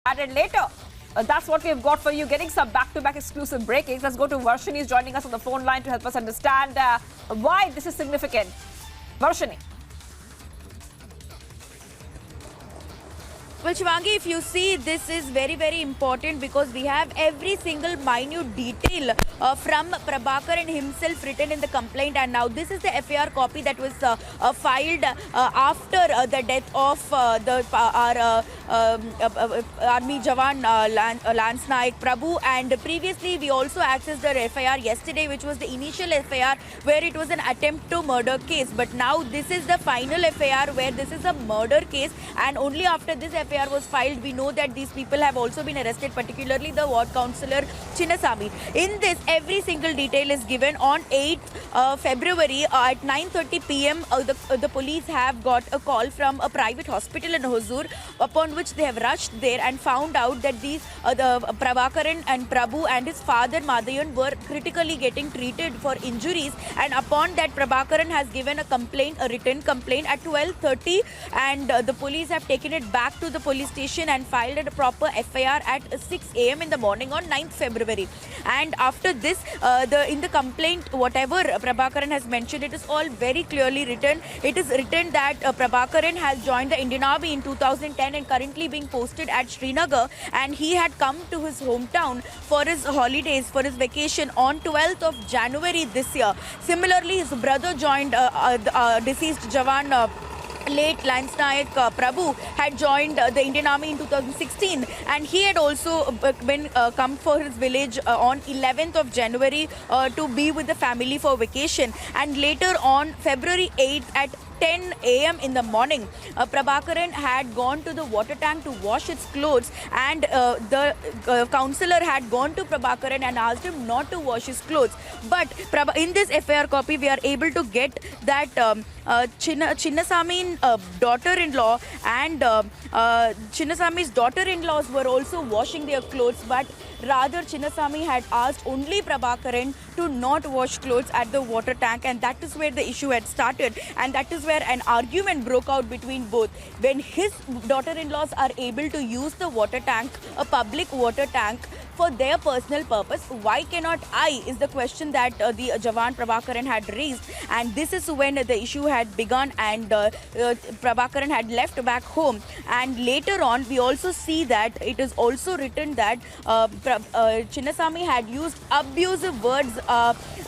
added later. That's what we've got for you, getting some back-to-back exclusive breakings. Let's go to Varshini. He's joining us on the phone line to help us understand why this is significant. Varshini. Well, Shivangi, if you see, this is very, very important because we have every single minute detail from Prabhakaran himself written in the complaint. And now this is the FIR copy that was filed after the death of our Army Jawan Lance Naik Prabhu. And previously, we also accessed the FIR yesterday, which was the initial FIR where it was an attempt to murder case. But now this is the final FIR where this is a murder case. And only after this FIR was filed, we know that these people have also been arrested, particularly the ward councillor Chinnasamy. In this, every single detail is given. On 8th February at 9:30 p.m. The police have got a call from a private hospital in Hosur, upon which they have rushed there and found out that these the Prabhakaran and Prabhu and his father Madayan were critically getting treated for injuries. And upon that, Prabhakaran has given a complaint, a written complaint at 12:30, and the police have taken it back to the police station and filed a proper FIR at 6 a.m. in the morning on 9th February. And after this, in the complaint, whatever Prabhakaran has mentioned, it is all very clearly written. It is written that Prabhakaran has joined the Indian Army in 2010 and currently being posted at Srinagar, and he had come to his hometown for his holidays, for his vacation on 12th of January this year. Similarly, his brother joined deceased Jawan late Lance Naik Prabhu had joined the Indian Army in 2016, and he had also been come for his village on 11th of January to be with the family for vacation. And later on February 8th at 10 a.m. in the morning, Prabhakaran had gone to the water tank to wash his clothes, and the councillor had gone to Prabhakaran and asked him not to wash his clothes. But in this FIR copy, we are able to get that Chinnasamy's daughter-in-law and Chinnasamy's daughter-in-laws were also washing their clothes, but rather Chinnasamy had asked only Prabhakaran to not wash clothes at the water tank, and that is where the issue had started, and that is where an argument broke out between both. When his daughter-in-laws are able to use the water tank, a public water tank, for their personal purpose, why cannot I, is the question that the Jawan Prabhakaran had raised. And this is when the issue had begun, and Prabhakaran had left back home. And later on, we also see that it is also written that Chinnasamy had used abusive words,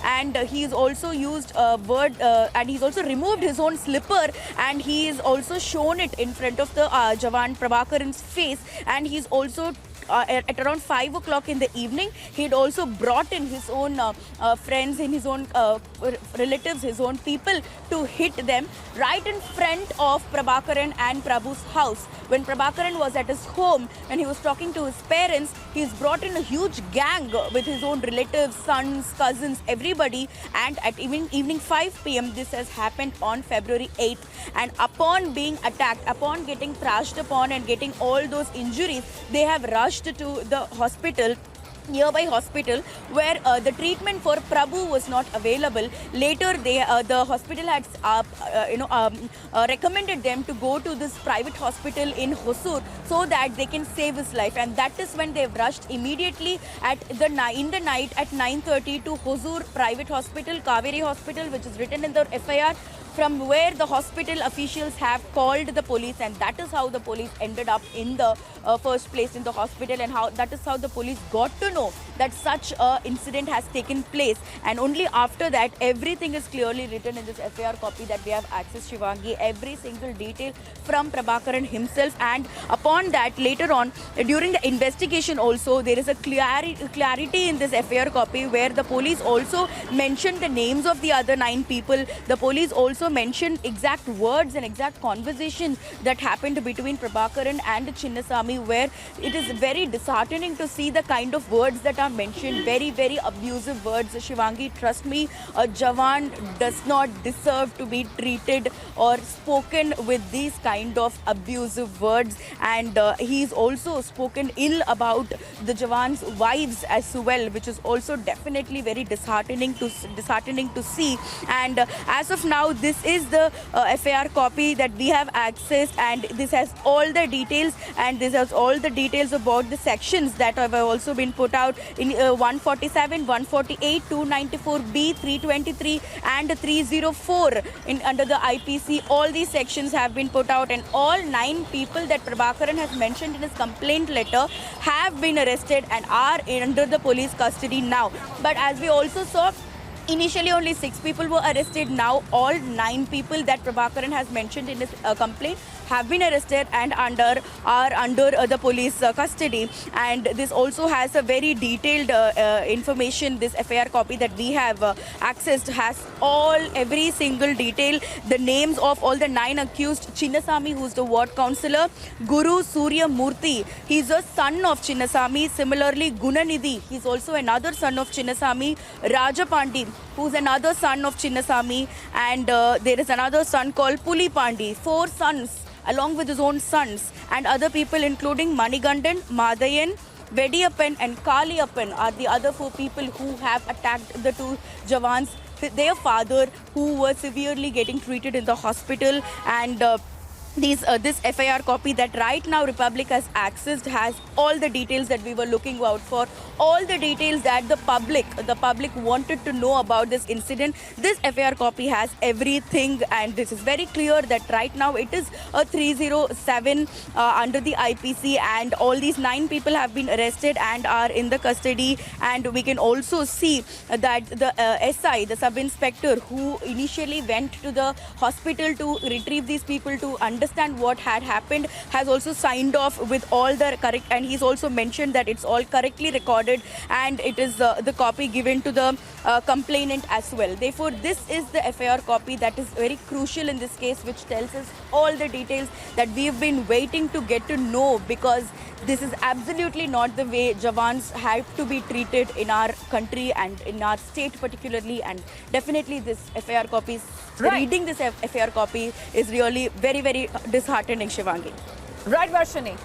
and he's also used and he's also removed his own slipper, and he is also shown it in front of the Jawan Prabhakaran's face. And he's also at around 5 o'clock in the evening, he had also brought in his own friends, in his own relatives, his own people, to hit them right in front of Prabhakaran and Prabhu's house. When Prabhakaran was at his home and he was talking to his parents, he's brought in a huge gang with his own relatives, sons, cousins, everybody. And at evening 5 p.m. this has happened on February 8th. And upon being attacked, upon getting thrashed upon and getting all those injuries, they have rushed to the hospital, nearby hospital, where the treatment for Prabhu was not available. Later, the hospital had recommended them to go to this private hospital in Hosur so that they can save his life. And that is when they rushed immediately in the night at 9:30 to Hosur Private Hospital, Kaveri Hospital, which is written in the FIR, from where the hospital officials have called the police, and that is how the police ended up in the first place in the hospital, and that is how the police got to know that such a incident has taken place. And only after that, everything is clearly written in this FIR copy that we have access, Shivangi, every single detail from Prabhakaran himself. And upon that, later on, during the investigation also, there is a clarity in this FIR copy where the police also mentioned the names of the other 9 people. The police also mentioned exact words and exact conversations that happened between Prabhakaran and Chinnasamy, where it is very disheartening to see the kind of words that are mentioned, very, very abusive words. Shivangi, trust me, a Jawan does not deserve to be treated or spoken with these kind of abusive words. And he's also spoken ill about the Jawan's wives as well, which is also definitely very disheartening to see. And as of now, this this is the FIR copy that we have accessed, and this has all the details, and this has all the details about the sections that have also been put out in 147, 148, 294B, 323 and 304 under the IPC. All these sections have been put out, and all 9 people that Prabhakaran has mentioned in his complaint letter have been arrested and are under the police custody now. But as we also saw, initially only 6 people were arrested. Now all 9 people that Prabhakaran has mentioned in his complaint have been arrested and are under the police custody. And this also has a very detailed information. This FIR copy that we have accessed has every single detail, the names of all the 9 accused. Chinnasamy, who's the ward councillor; Guru Surya Murthy, he's a son of Chinnasamy. Similarly, Gunanidhi, he's also another son of Chinnasamy; Rajapandi, who's another son of Chinnasamy; and there is another son called Pulipandi. 4 sons along with his own sons, and other people including Manigandan, Madayan, Vediyappan and Kaliyappan are the other 4 people who have attacked the 2 jawans, their father, who was severely getting treated in the hospital. And this FIR copy that right now Republic has accessed has all the details that we were looking out for, all the details that the public wanted to know about this incident. This FIR copy has everything, and this is very clear that right now it is a 307 under the IPC, and all these 9 people have been arrested and are in the custody. And we can also see that the SI, the sub-inspector who initially went to the hospital to retrieve these people to understand what had happened, has also signed off with all the correct, and he's also mentioned that it's all correctly recorded and it is the copy given to the complainant as well. Therefore, this is the FIR copy that is very crucial in this case, which tells us all the details that we've been waiting to get to know, because this is absolutely not the way jawans have to be treated in our country and in our state particularly. And definitely this FIR copy, reading this FIR copy is really very, very disheartening, Shivangi. Right, Varshini?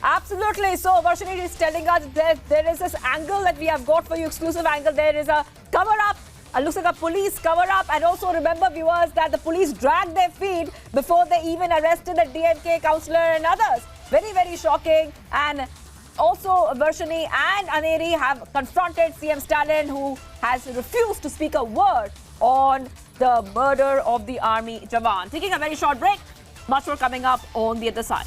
Absolutely. So Varshini is telling us that there is this angle that we have got for you, exclusive angle. There is a cover-up. Looks like a police cover-up. And also remember, viewers, that the police dragged their feet before they even arrested the DMK councillor and others. Very, very shocking. And also, Varshini and Aneri have confronted CM Stalin, who has refused to speak a word on the murder of the army jawan. Taking a very short break. Much more coming up on the other side.